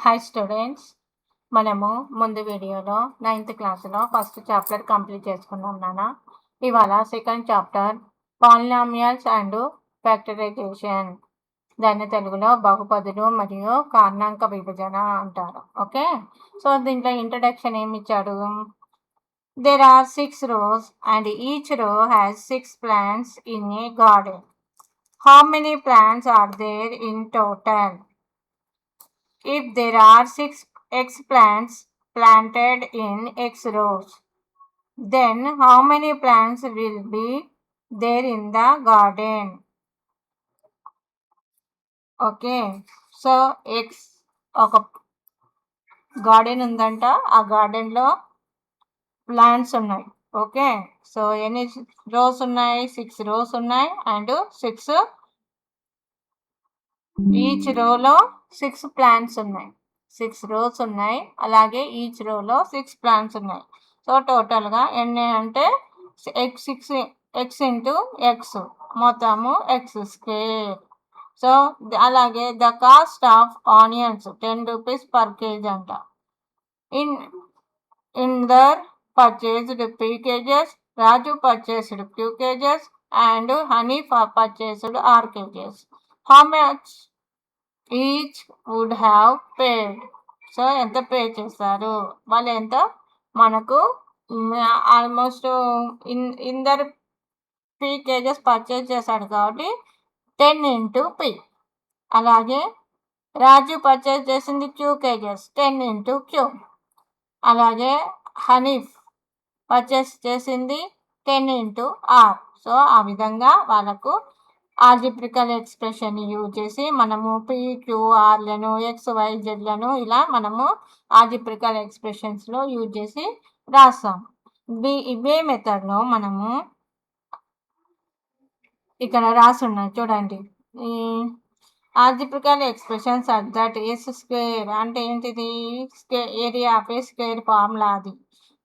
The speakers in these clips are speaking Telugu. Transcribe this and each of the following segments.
హాయ్ స్టూడెంట్స్, మనము ముందు వీడియోలో 9th క్లాస్లో ఫస్ట్ చాప్టర్ కంప్లీట్ చేసుకున్నాం నాన్న. ఇవాళ second chapter polynomials and factorisation, దాన్ని తెలుగులో బహుపదులు మరియు కారణాంక విభజన అంటారు. ఓకే, సో దీంట్లో ఇంట్రడక్షన్ ఏమి ఇచ్చాడు? There are 6 rows and each row has 6 plants in a garden. How many plants are there in total? If there are 6 X plants planted in X rows, then how many plants will be there in the garden? Okay, so X ఒక గార్డెన్ ఉందంట, ఆ గార్డెన్లో ప్లాంట్స్ ఉన్నాయి. ఓకే, సో ఎన్ని రోస్ ఉన్నాయి? 6 రోస్ ఉన్నాయి అండ్ 6 ఈచ్ రోలో 6 ప్లాంట్స్ ఉన్నాయి. 6 రోస్ ఉన్నాయి, అలాగే ఈచ్ రోలో 6 ప్లాంట్స్ ఉన్నాయి. సో టోటల్గా ఎన్ని అంటే ఎక్స్ ఇంటూ ఎక్స్, మొత్తము ఎక్స్ స్క్వేర్. సో అలాగే the cost of onions 10 rupees per KG అంట. Inder purchased 3 kgs, Raju purchased 2 kgs and Honey purchased 6 kgs. How much each would have paid? So ఎంత పే చేస్తారు వాళ్ళు? ఎంత మనకు ఆల్మోస్ట్ ఇందరు 3 kgs పర్చేజ్ చేశాడు కాబట్టి 10 ఇంటూ పి. అలాగే రాజు పర్చేజ్ చేసింది 2 kgs, 10 ఇంటూ క్యూ. అలాగే హనీఫ్ పర్చేస్ చేసింది 10 ఇంటూ ఆర్. సో ఆ విధంగా వాళ్ళకు ఆల్జిబ్రికల్ ఎక్స్ప్రెషన్ యూజ్ చేసి మనము PQRలను XYZలను ఇలా మనము ఆల్జిబ్రికల్ ఎక్స్ప్రెషన్స్లో యూజ్ చేసి రాస్తాం. ఇవే మెథడ్లో మనము ఇక్కడ రాసున్నాం చూడండి. ఆల్జిబ్రికల్ ఎక్స్ప్రెషన్స్ దట్ ఎస్ స్క్వేర్ అంటే ఏంటిది? Area of A square formula. అది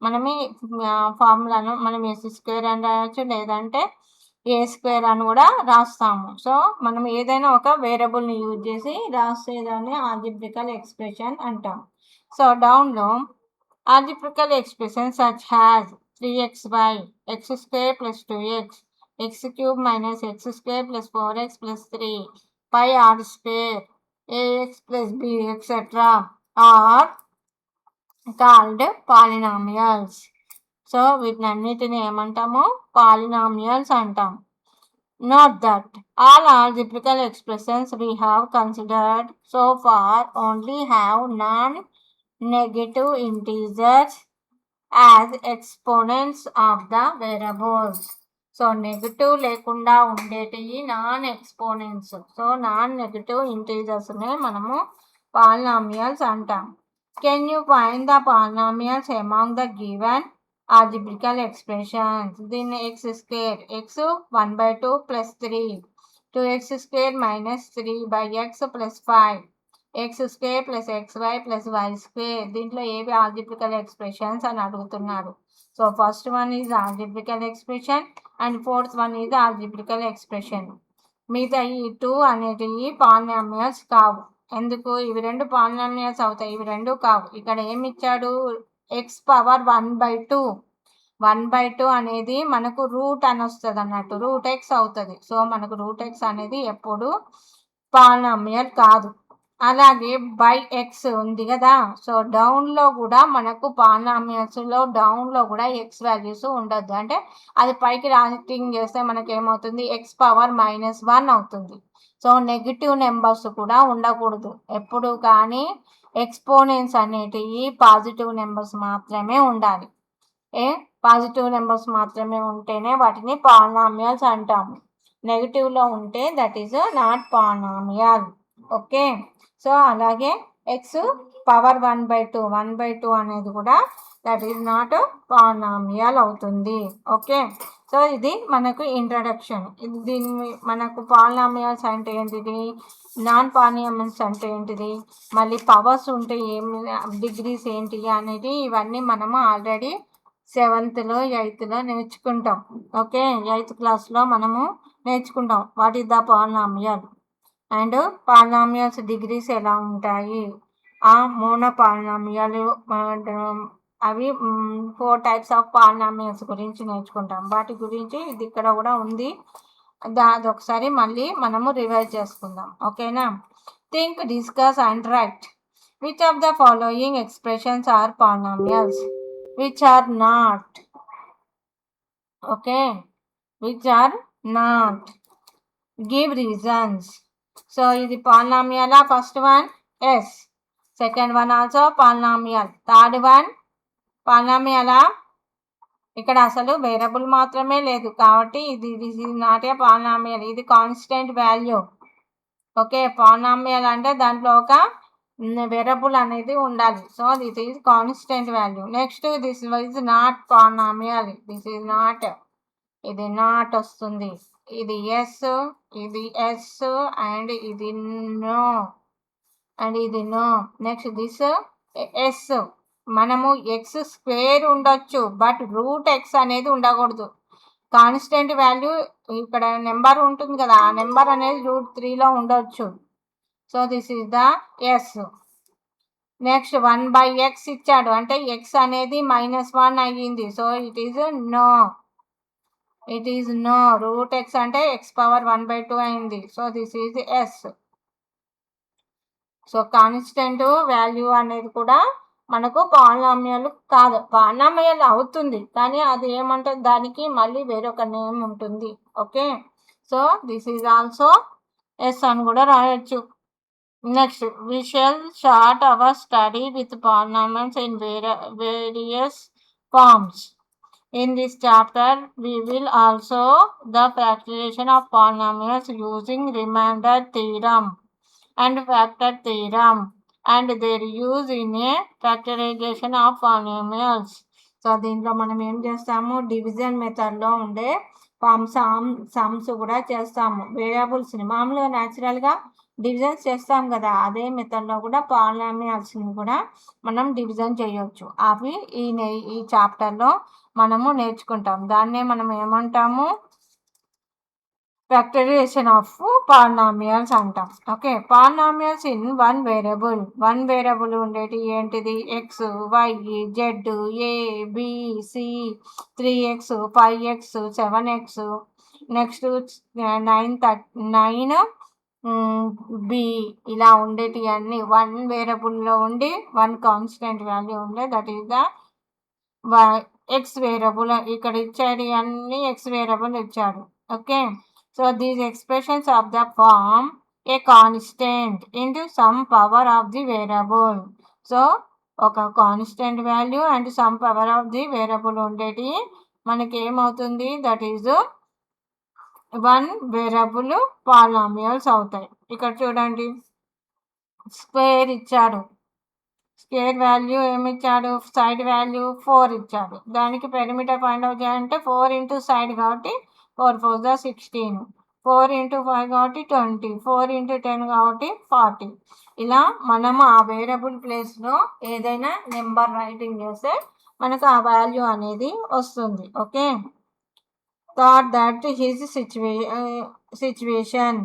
మనమే ఫార్ములాను మనం ఎస్ స్క్వేర్ అని రాయొచ్చు, లేదంటే ఏ స్క్వేర్ అని కూడా రాస్తాము. సో మనం ఏదైనా ఒక వేరియబుల్ని యూజ్ చేసి రాసేదాన్ని ఆల్జిబ్రికల్ ఎక్స్ప్రెషన్ అంటాం. సో డౌన్లో algebraical expression such has 3xy, x square plus 2x, x cube minus x square plus 4x plus 3, pi r square, ax plus b etc. are called polynomials. So వీటినన్నిటిని ఏమంటాము? పాలినామియల్స్ అంటాం. Note that all algebraical expressions we have considered so far only have non-negative integers as exponents of the variables. So negative లేకుండా ఉండేటివి non exponents. So non negative ఇంటీజర్స్నే మనము పాలినామియల్స్ అంటాం. Can you find the polynomials among the given algebraical expressions? Then x square, x 1/2 plus 3, 2x square minus 3 by x plus 5, x square plus xy plus y square. దీంట్లో ఏవి algebraical expressions అని అడుగుతున్నారు. So first one is algebraical expression and fourth one is algebraical expression. మిగతా ఈ 2 అనేటివి పాలినామియల్స్ కావు. ఎందుకు? ఇవి రెండు పాలినామియల్స్ అవుతాయి, ఇవి రెండు కావు. ఇక్కడ ఏమి ఇచ్చాడు? X power 1/2. 1/2 అనేది మనకు రూట్ అని వస్తుంది అన్నట్టు, రూట్ ఎక్స్ అవుతుంది. సో మనకు రూట్ ఎక్స్ అనేది ఎప్పుడు పాలినామియల్ కాదు. అలాగే బై ఎక్స్ ఉంది కదా, సో డౌన్లో కూడా మనకు పాలినామియల్స్లో డౌన్లో కూడా ఎక్స్ వాల్యూస్ ఉండద్దు. అంటే అది పైకి రాటింగ్ చేస్తే మనకి ఏమవుతుంది? ఎక్స్ పవర్ -1 అవుతుంది. సో నెగిటివ్ నెంబర్స్ కూడా ఉండకూడదు. ఎప్పుడు కానీ ఎక్స్పోనెంట్స్ అనేటివి పాజిటివ్ నెంబర్స్ మాత్రమే ఉండాలి. పాజిటివ్ నెంబర్స్ మాత్రమే ఉంటేనే వాటిని పాలినామియల్స్ అంటాము. నెగిటివ్లో ఉంటే that is not polynomial. Okay, so అలాగే ఎక్స్ పవర్ 1/2 అనేది కూడా దట్ ఈజ్ నాట్ పాలినామియల్ అవుతుంది. ఓకే, సో ఇది మనకు ఇంట్రడక్షన్. ఇది దీన్ని మనకు పాలినామియల్స్ అంటే ఏంటిది, నాన్ పాలినామియల్స్ అంటే ఏంటిది, మళ్ళీ పవర్స్ ఉంటే ఏమి, డిగ్రీస్ ఏంటి అనేది ఇవన్నీ మనము ఆల్రెడీ 7th, 8th నేర్చుకుంటాం. ఓకే, 8th క్లాస్లో మనము నేర్చుకుంటాం what is the polynomial and polynomials degrees ఎలా ఉంటాయి, ఆ మోనో పాలినామియల్ అవి 4 టైప్స్ ఆఫ్ పాలినామియల్స్ గురించి నేర్చుకుంటాం. వాటి గురించి ఇది ఇక్కడ కూడా ఉంది. అదొకసారి మళ్ళీ మనము రివైజ్ చేసుకుందాం. ఓకేనా? Think, discuss and write. Which of the following expressions are polynomials? Which are not? Okay, which are not? Give reasons. So ఇది పాలినామియలా? First one yes. Second one also polynomial. Third one పాలినామియలా? ఇక్కడ అసలు వేరియబుల్ మాత్రమే లేదు కాబట్టి ఇది నాట్ ఏ పాలినామియల్, ఇది కాన్స్టెంట్ వాల్యూ. ఓకే, పాలినామియల్ అంటే దాంట్లో ఒక వేరియబుల్ అనేది ఉండాలి. So this is constant value. Next this is not polynomial. This is not, ఇది నాట్ వస్తుంది. ఇది ఎస్, ఇది ఎస్ అండ్ ఇది నో, అండ్ ఇది నో. Next this yes. మనము ఎక్స్ స్క్వేర్ ఉండొచ్చు బట్ రూట్ ఎక్స్ అనేది ఉండకూడదు. కాన్స్టెంట్ వాల్యూ ఇక్కడ నెంబర్ ఉంటుంది కదా, ఆ నెంబర్ అనేది √3లో ఉండొచ్చు. So this is the yes. Next 1/x ఇచ్చాడు అంటే ఎక్స్ అనేది -1 అయ్యింది. So it is no, it is no. √x అంటే x⁻1/2 అయింది. So this is yes. So constant value అనేది కూడా మనకు పాలినామియల్ కాదు. పాలినామియల్ అవుతుంది కానీ అది ఏమంటుంది, దానికి మళ్ళీ వేరొక నేమ్ ఉంటుంది. Okay, so this is also yes అని కూడా రాయొచ్చు. Next, we shall start our study with polynomials in various forms. In this chapter, we will also the factorization of polynomials using remainder theorem and factor theorem and their use in a factorization of polynomials. So దీంట్లో మనం ఏం చేస్తాము, డివిజన్ మెథడ్లో ఉండే సమ్స్ కూడా చేస్తాము. వేరియబుల్స్ని మామూలుగా న్యాచురల్గా డివిజన్స్ చేస్తాం కదా, అదే మెథడ్లో కూడా పాలినామియల్స్ని కూడా మనం డివిజన్ చేయొచ్చు. అవి ఈ చాప్టర్లో మనము నేర్చుకుంటాం. దాన్నే మనం ఏమంటాము, ఫ్యాక్టరైజేషన్ ఆఫ్ పాలినామియల్స్ అంటాం. Okay, polynomials in one variable ఉండేటి ఏంటిది, x, y, z, a, b, c, 3x, 5x, 7x, next 9 b, ఇలా ఉండేటి అన్ని వన్ వేరియబుల్లో ఉండి వన్ కాన్స్టెంట్ వాల్యూ ఉండే, that is the x variable. ఇక్కడ ఇచ్చాడు అన్ని ఎక్స్ వేరియబుల్ ఇచ్చాడు. Okay, so these expressions of the form a constant into some power of the variable. So ఒక constant value and some power of the variable ఉండేటి మనకి ఏమవుతుంది, that is one variable polynomials అవుతాయి. ఇక్కడ చూడండి, స్క్వేర్ ఇచ్చాడు, స్క్వేర్ వాల్యూ ఏమి ఇచ్చాడు, సైడ్ వాల్యూ 4 ఇచ్చాడు. దానికి పెరిమీటర్ ఫైండ్ అవుట్ చేయాలంటే 4 ఇంటూ సైడ్ కాబట్టి 4 4 ద 16, 4 ఇంటూ 5 కాబట్టి 20, 4 ఇంటూ 10 కాబట్టి 40. ఇలా మనము ఆ వేరియబుల్ ప్లేస్లో ఏదైనా నెంబర్ రైటింగ్ చేస్తే మనకు ఆ వాల్యూ అనేది వస్తుంది. Okay, thought that his situation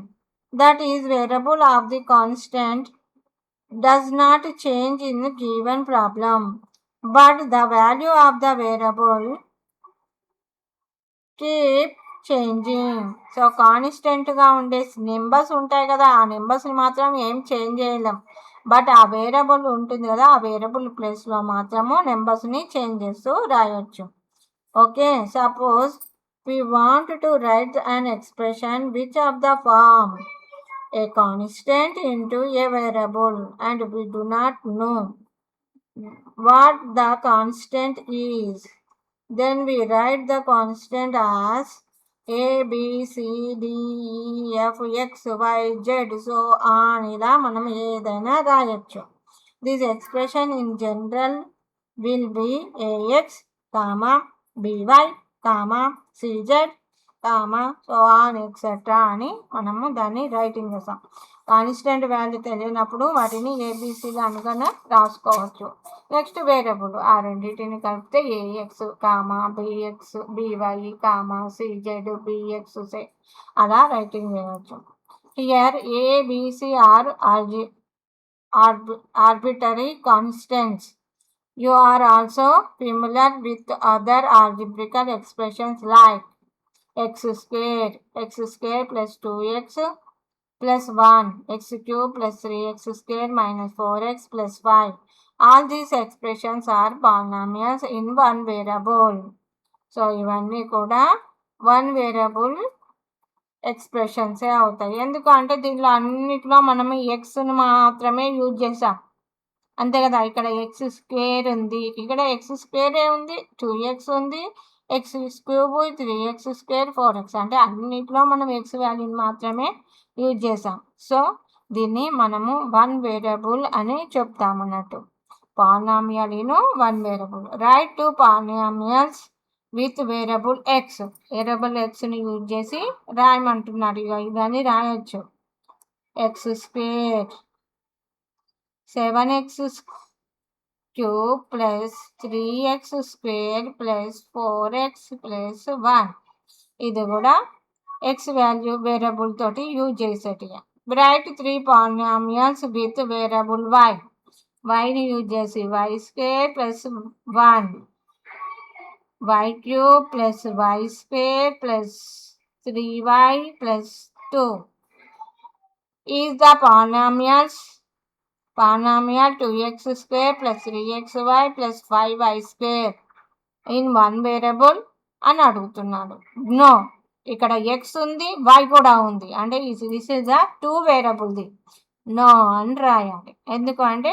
that is variable of the constant does not change in the given problem, but the value of the variable keep changing. So కాన్స్టెంట్గా ఉండే నెంబర్స్ ఉంటాయి కదా, ఆ నెంబర్స్ని మాత్రం ఏం చేంజ్ చేయలేం. బట్ ఆ వేరియబుల్ ఉంటుంది కదా, ఆ వేరియబుల్ ప్లేస్లో మాత్రము నెంబర్స్ని చేంజ్ చేస్తూ రాయొచ్చు. Okay, suppose we want to write an expression which of the form a constant into a variable and we do not know what the constant is, then we write the constant as a, b, c, d, e, f, x, y, z, so on. ఇలా మనం ఏదైనా రాయొచ్చు. This expression in general will be ax, by, cz, so on etcetera అని మనము దాన్ని రైటింగ్ చేస్తాం. కాన్స్టెంట్ వాల్యూ తెలియనప్పుడు వాటిని ఏబిసిలు అనుకుని రాసుకోవచ్చు. నెక్స్ట్ వేరియబుల్, ఆ రెండింటిని కలిపితే ఏఎక్స్, బిఎక్స్, బివై, సిజెడ్, బిఎక్స్, అలా రైటింగ్ చేయవచ్చు. Here ABC are arbitrary constants. You are also familiar with other algebraical expressions like x square plus 2x plus 1, x cube plus 3x square minus 4x plus 5. All these expressions are polynomials in one variable. So, ఇవన్నీ కూడా one variable ఎక్స్ప్రెషన్సే అవుతాయి. ఎందుకంటే దీంట్లో అన్నిట్లో మనము ఎక్స్ని మాత్రమే యూజ్ చేసాం అంతే కదా. ఇక్కడ ఎక్స్ స్క్వేర్ ఉంది, ఇక్కడ ఎక్స్ స్క్వేరే ఉంది, 2x ఉంది, X cube 3x square 4x, అంటే అన్నిట్లో మనం ఎక్స్ వాల్యూని మాత్రమే యూజ్ చేసాం. సో దీన్ని మనము వన్ వేరియబుల్ అని చెప్తామన్నట్టు. Polynomial in one variable. Write two polynomials with variable x. Variable ఎక్స్ని యూజ్ చేసి రాయమంటున్నాడు. ఇక ఇవన్నీ రాయొచ్చు. X square 7x cube plus 3x square plus 4x plus 1. ఇది కూడా ఎక్స్ వాల్యూ వేరియబుల్ తోటి యూజ్ చేసేటిగా. Write 3 polynomials with variable y. వైని యూజ్ చేసి y square plus 1, y cube plus y square plus 3y plus 2 is the polynomial 2x square plus 3xy plus 5y square in one variable అని అడుగుతున్నాడు. నో, ఇక్కడ ఎక్స్ ఉంది, వై కూడా ఉంది, అంటే దిస్ ఈజ్ అ టూ వేరియబుల్ది. నో అని రాయాలి. ఎందుకంటే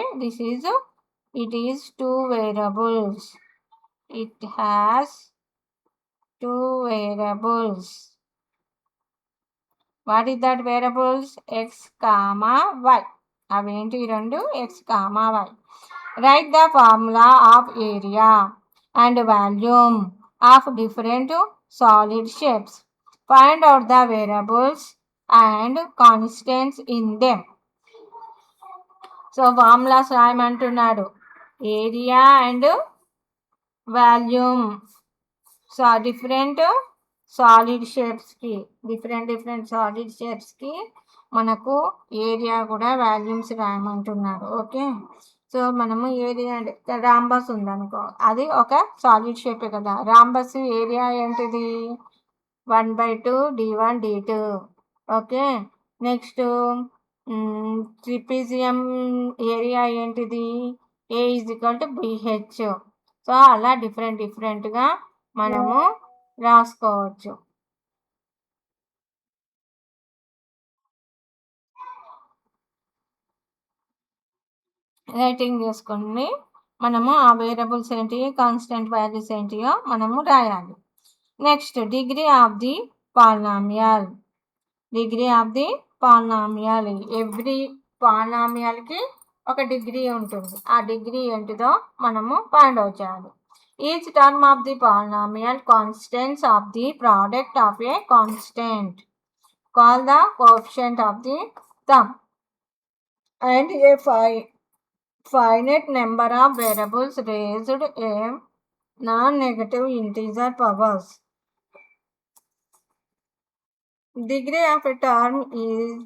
it is two variables. It has two variables. What is that variables? X, y. అవేంటి రెండు? X, y. Write the formula of area and volume of different solid shapes. Find out the variables and constants in them. So formulas రాయమంటున్నాడు. Area and volume. So different solid షేప్స్కి మనకు ఏరియా కూడా వాల్యూమ్స్ రాయమంటున్నాడు. ఓకే, సో మనము ఏరియా అంటే రాంబస్ ఉందనుకో, అది ఒక సాలిడ్ షేపే కదా. రాంబస్ ఏరియా ఏంటిది? 1/2 d1 d2. Okay, next trapezium area ఏంటిది? A = BH. సో అలా డిఫరెంట్గా మనము రాసుకోవచ్చు. రైటింగ్ చేసుకొని మనము ఆ వేరియబుల్స్ ఏంటి, కాన్స్టెంట్ వాల్యూస్ ఏంటియో మనము రాయాలి. Next degree of the polynomial. Every పాలినామియల్కి ఒక డిగ్రీ ఉంటుంది. ఆ డిగ్రీ ఏంటిదో మనము ఫైండ్ అవుట్ చేయాలి. Each term of the polynomial constants of the product of a constant called the coefficient of the term and a finite number of variables raised a non-negative integer powers. Degree of a term is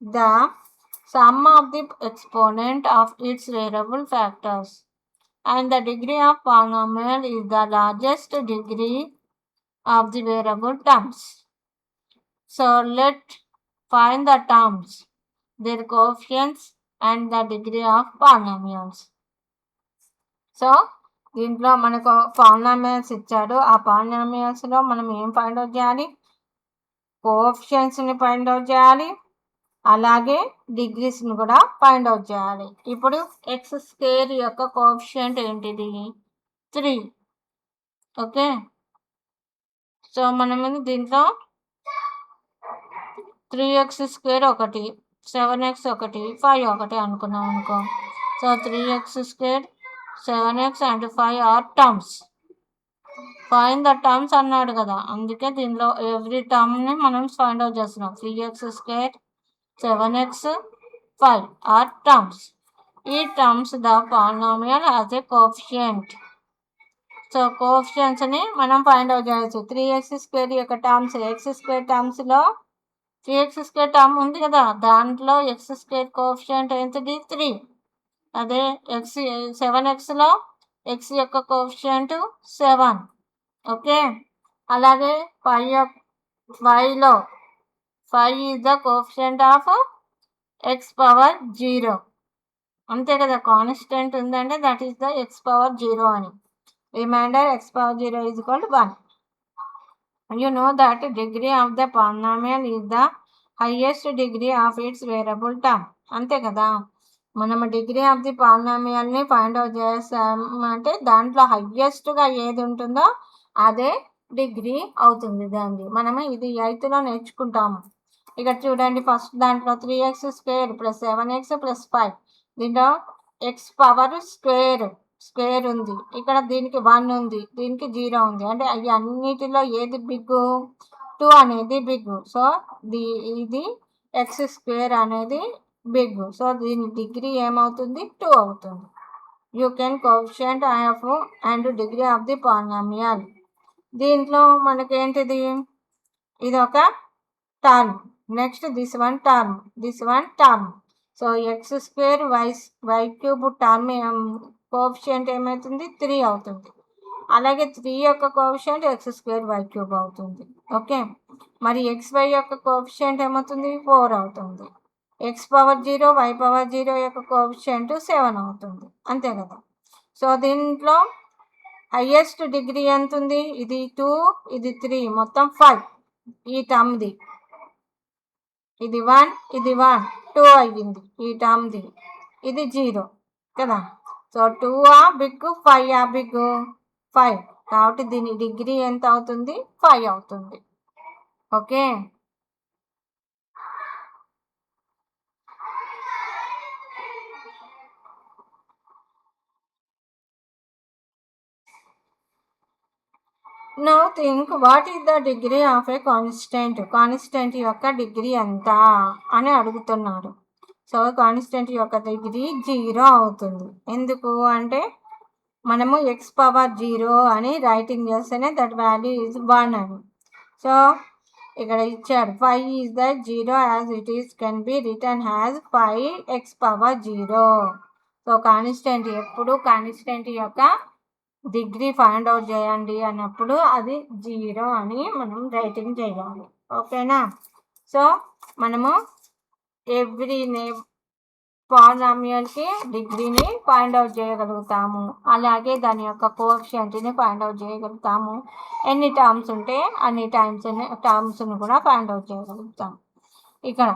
the sum of the exponent of its variable factors, and the degree of polynomial is the largest degree of the variable terms. So let's find the terms, their coefficients and the degree of polynomials. So దీంట్లో మనకు పాలినామియల్స్ ఇచ్చాడు. ఆ పాలినామియల్స్లో మనం ఏం ఫైండ్ అవుట్ చేయాలి? కోఎఫిషియన్స్ని ఫైండ్ అవుట్ చేయాలి, అలాగే డిగ్రీస్ని కూడా ఫైండ్ అవుట్ చేయాలి. ఇప్పుడు ఎక్స్ స్క్వేర్ యొక్క కోఎఫిషియంట్ ఏంటిది? 3. ఓకే, సో మనం దీంట్లో 3x స్క్వేర్ ఒకటి, 7x ఒకటి, 5 ఒకటి అనుకున్నాం అనుకో. So 3x square, 7x and 5 are terms. Find the terms అన్నాడు కదా, అందుకే దీనిలో ఎవ్రీ టర్మ్ని మనం ఫైండ్ అవుట్ చేస్తున్నాం. 3x square, 7x, 5 are terms. ఈ terms the polynomial as a coefficient. So కోఎఫిషియంట్స్ని మనం ఫైండ్ అవుట్ చేయొచ్చు. 3x స్క్వేర్ యొక్క టర్మ్స్, ఎక్స్ స్క్వేర్ టర్మ్స్లో 3x స్క్వేర్ టర్మ్ ఉంది కదా, దాంట్లో ఎక్స్ స్క్వేర్ కోఎఫిషియంట్ ఏంటిది? 3. అదే ఎక్స్ 7xలో ఎక్స్ యొక్క కోఎఫిషియంట్ 7. ఓకే, అలాగే వైలో 5 is the coefficient of x power 0. అంతే కదా, కాన్స్టెంట్ ఉందంటే that is the x power 0 అని. Reminder X power 0 is equal to 1. You know that degree of the polynomial is the highest degree of its variable term. అంతే కదా, మనం డిగ్రీ ఆఫ్ ది పాలినామియల్ని ఫైండ్ అవుట్ చేస్తామంటే దాంట్లో హయ్యెస్ట్గా ఏది ఉంటుందో అదే డిగ్రీ అవుతుంది దాన్ని. మనము ఇది 8th నేర్చుకుంటాము. ఇక్కడ చూడండి, ఫస్ట్ దాంట్లో 3x² + 7x + 5. దీంట్లో ఎక్స్ పవర్ స్క్వేర్ ఉంది, ఇక్కడ దీనికి 1 ఉంది, దీనికి 0 ఉంది. అంటే అవి అన్నిటిలో ఏది బిగ్? 2 అనేది బిగ్. సో ఇది x² అనేది బిగ్. సో దీని డిగ్రీ ఏమవుతుంది? 2 అవుతుంది. You can coefficient of and degree of the polynomial. దీంట్లో మనకేంటిది? ఇది ఒక term. Next this one term. So x² y³ term coefficient ఏమవుతుంది? 3 అవుతుంది. అలాగే 3 యొక్క కోఎఫిషియంట్ x² y³ అవుతుంది. ఓకే, మరి xy యొక్క కోఎఫిషియంట్ ఏమవుతుంది? 4 అవుతుంది. ఎక్స్ పవర్ 0 వై పవర్ 0 యొక్క కోఎఫిషియంట్ 7 అవుతుంది. అంతే కదా. సో దీంట్లో హైయెస్ట్ డిగ్రీ ఎంత ఉంది? ఇది 2, ఇది 3, మొత్తం 5 ఈ టర్మ్ది. ఇది 1, ఇది 1, 2 అయ్యింది ఈ టర్మ్ది. ఇది 0 కదా. So 2 big, 5 big? 5. కాబట్టి దీని డిగ్రీ ఎంత అవుతుంది? 5 అవుతుంది. Okay, now think what is the degree of a constant యొక్క డిగ్రీ ఎంత అని అడుగుతున్నాడు. సో కాన్స్టెంట్ యొక్క డిగ్రీ 0 అవుతుంది. ఎందుకు అంటే మనము ఎక్స్ పవర్ 0 అని రైటింగ్ చేస్తేనే దట్ వాల్యూ ఈజ్ 1 అని. సో ఇక్కడ ఇచ్చాడు 5 is the 0 as it is can be return as 5x power 0. So ఎప్పుడు కాన్స్టెంట్ యొక్క డిగ్రీ ఫైండ్ అవుట్ చేయండి అన్నప్పుడు అది 0 అని మనం రైటింగ్ చేయాలి. ఓకేనా. సో మనము ఎవ్రీ పాలినామియల్కి డిగ్రీని ఫైండ్ అవుట్ చేయగలుగుతాము, అలాగే దాని యొక్క కోఎఫిషియంట్ని ఫైండ్ అవుట్ చేయగలుగుతాము. ఎన్ని టర్మ్స్ ఉంటే అన్ని టర్మ్స్ని కూడా ఫైండ్ అవుట్ చేయగలుగుతాము. ఇక్కడ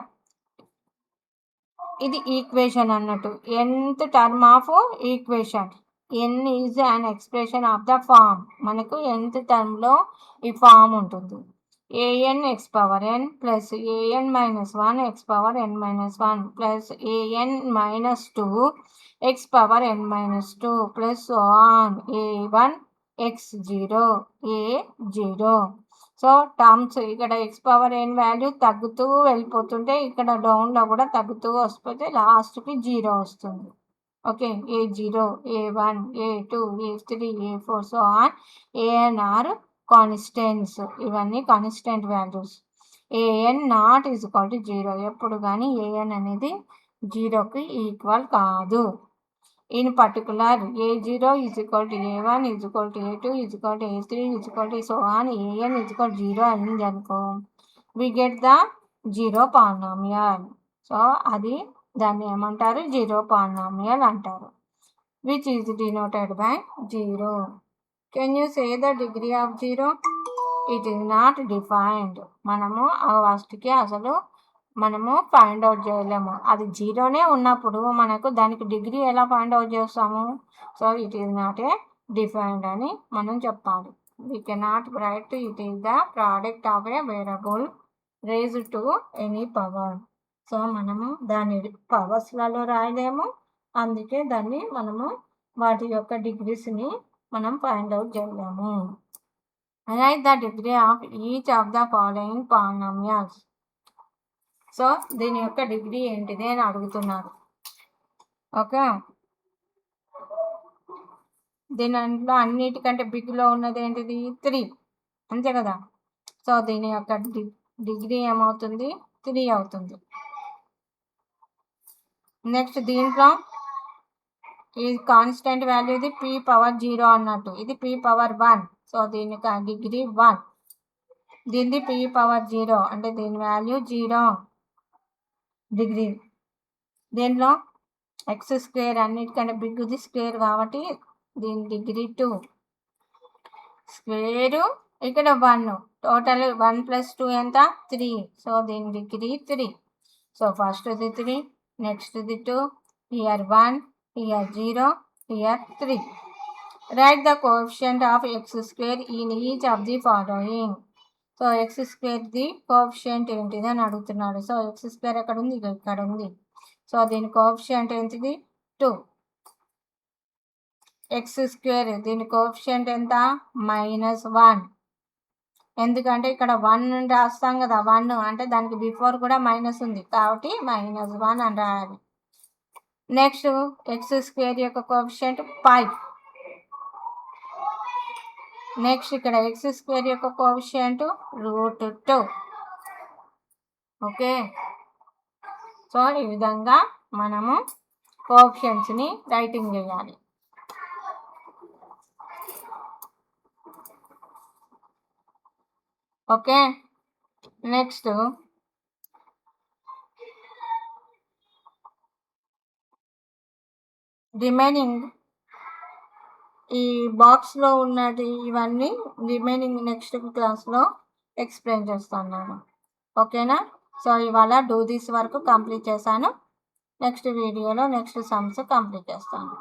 ఇది ఈక్వేషన్ అన్నట్టు, nth term of equation. n is an expression of the form. మనకు nth టర్మ్లో ఈ ఫామ్ ఉంటుంది. an x power n plus an - 1 x power n - 1 plus an - 2 x power n - 2 plus ఆన్ a1 x0 a0. So terms ఇక్కడ ఎక్స్ పవర్ n వాల్యూ తగ్గుతూ వెళ్ళిపోతుంటే ఇక్కడ డౌన్లో కూడా తగ్గుతూ వస్తే లాస్ట్కి 0 వస్తుంది. Okay, a0 a1 a2 a3 a4 so on an are constants. ఇవన్నీ constant values. an not is equal to 0. ఎప్పుడు కానీ an అనేది 0కి ఈక్వల్ కాదు. In particular a0 is equal to a1 is equal to a2 is equal to a3 is equal to so on an is equal 0 అయింది అనుకో, we get the 0 polynomial. So అది దాన్ని ఏమంటారు? 0 పాలినామియల్ అంటారు, which is denoted by 0. Can you say the degree of 0? It is not defined. మనము ఫస్ట్కి అసలు మనము ఫైండ్ అవుట్ చేయలేము. అది 0నే ఉన్నప్పుడు మనకు దానికి డిగ్రీ ఎలా ఫైండ్ అవుట్ చేస్తాము? So it is not a defined అని మనం చెప్పాలి. We cannot write it is the product of A variable raised to any power. So మనము దాని పవర్స్లలో రాయలేము, అందుకే దాన్ని మనము వాటి యొక్క డిగ్రీస్ని మనం ఫైండ్ అవుట్ చేయలేము. Right the degree of each of the following polynomials. So దీని యొక్క డిగ్రీ ఏంటిది అని అడుగుతున్నారు. ఓకే, దీనిలో అన్నిటికంటే బిగ్లో ఉన్నది ఏంటిది? 3, అంతే కదా. సో దీని యొక్క డిగ్రీ ఏమవుతుంది? 3 అవుతుంది. నెక్స్ట్ దీంట్లో ఈ కాన్స్టెంట్ వాల్యూ ఇది p పవర్ 0 అన్నట్టు, ఇది p పవర్ 1. సో దీనికి డిగ్రీ 1, దీనిది p పవర్ 0 అంటే దీని వాల్యూ 0 డిగ్రీ. దీనిలో ఎక్స్ స్క్వేర్ అన్నిటికంటే బిగ్ది స్క్వేర్ కాబట్టి దీని డిగ్రీ 2 స్క్వేరు, ఇక్కడ 1, టోటల్ 1 + 2 ఎంత 3. సో దీని డిగ్రీ 3. సో ఫస్ట్ది 3, నెక్స్ట్ది 2, here 1, here 0, here 3. Write the coefficient of x square in each of the following. So x స్క్వేర్ది కోఎఫిషియంట్ ఏంటిది అని అడుగుతున్నాడు. సో ఎక్స్ స్క్వేర్ ఎక్కడ ఉంది, ఇక్కడ ఉంది. సో దీని కోఎఫిషియంట్ ఏంటిది 2. ఎక్స్ స్క్వేర్ దీని కోఎఫిషియంట్ ఎంత -1, ఎందుకంటే ఇక్కడ 1 రాస్తాం కదా, 1 అంటే దానికి బిఫోర్ కూడా మైనస్ ఉంది కాబట్టి -1 అని రాయాలి. నెక్స్ట్ ఎక్స్ స్క్వేర్ యొక్క కోఎఫిషియంట్ 5. నెక్స్ట్ ఇక్కడ ఎక్స్ స్క్వేర్ యొక్క కోఎఫిషియంట్ √2. ఓకే, సో ఈ విధంగా మనము కోఎఫిషియంట్స్ని రైటింగ్ చేయాలి. ఓకే, నెక్స్ట్ రిమైనింగ్ ఈ బాక్స్లో ఉన్నది ఇవన్నీ రిమైనింగ్ నెక్స్ట్ క్లాస్లో ఎక్స్ప్లెయిన్ చేస్తున్నాను. ఓకేనా? సో ఇవాళ డూ దిస్ వరకు కంప్లీట్ చేశాను. నెక్స్ట్ వీడియోలో నెక్స్ట్ సమ్స్ కంప్లీట్ చేస్తాను.